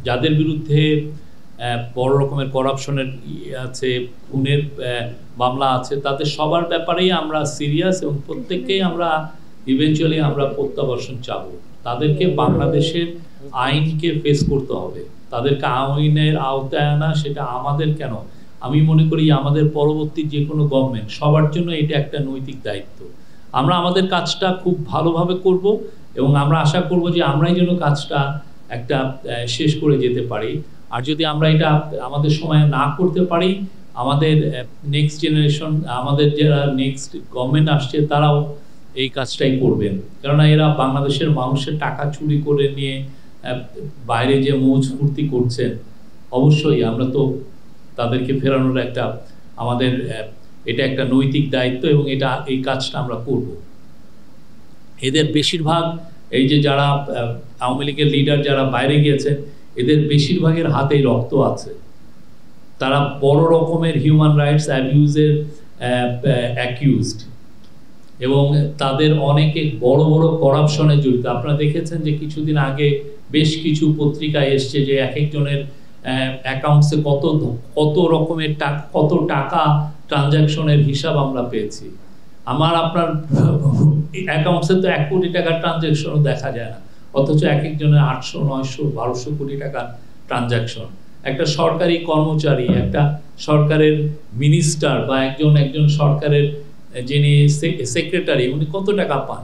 যাদের বিরুদ্ধে বড় রকমের করাপশনের আছে, খুনের মামলা আছে, তাদের সবার ব্যাপারেই আমরা সিরিয়াস এবং প্রত্যেককেই আমরা ইভেনচুয়ালি আমরা প্রত্যাবর্তন চাবো। তাদেরকে বাংলাদেশের আইনকে ফেস করতে হবে, তাদেরকে আইনের আওতায় আনা, সেটা আমাদের কেন, আমি মনে করি আমাদের পরবর্তী যে কোনো গভর্নমেন্ট সবার জন্য এটা একটা নৈতিক দায়িত্ব। আমরা আমাদের কাজটা খুব ভালোভাবে করব এবং আমরা আশা করব যে আমরাই যেন কাজটা একটা শেষ করে যেতে পারি। আর যদি আমরা এটা আমাদের সময় না করতে পারি, আমাদের নেক্সট জেনারেশন, আমাদের যারা নেক্সট গভর্নমেন্ট আসছে তারাও এই কাজটাই করবেন। কেননা এরা বাংলাদেশের মানুষের টাকা চুরি করে নিয়ে বাইরে যে মৌজ ফুর্তি করছেন, অবশ্যই আমরা তো তাদেরকে ফেরানোর একটা আমাদের এটা একটা নৈতিক দায়িত্ব এবং এটা এই কাজটা আমরা করব। এদের বেশিরভাগ এই যে যারা আওয়ামী লীগের লিডার যারা বাইরে গিয়েছেন, এদের বেশিরভাগের হাতেই রক্ত আছে। তারা বড় রকমের হিউম্যান রাইটস অ্যাবিউজের অ্যাকিউজড এবং তাদের অনেকে বড় বড় করাপশনে জড়িত। আপনারা দেখেছেন যে কিছুদিন আগে বেশ কিছু পত্রিকায় এসছে যে এক একজনের অ্যাকাউন্টসে কত রকমের কত টাকা ট্রানজাকশনের হিসাব আমরা পেয়েছি। আপনার অ্যাকাউন্টসে তো 1 কোটি টাকার ট্রানজাকশনও দেখা যায় না, অথচ এক একজনের 800, 900, 1200 কোটি টাকার ট্রানজাকশন। একটা সরকারি কর্মচারী, একটা সরকারের মিনিস্টার বা একজন সরকারের যিনি সেক্রেটারি, উনি কত টাকা পান?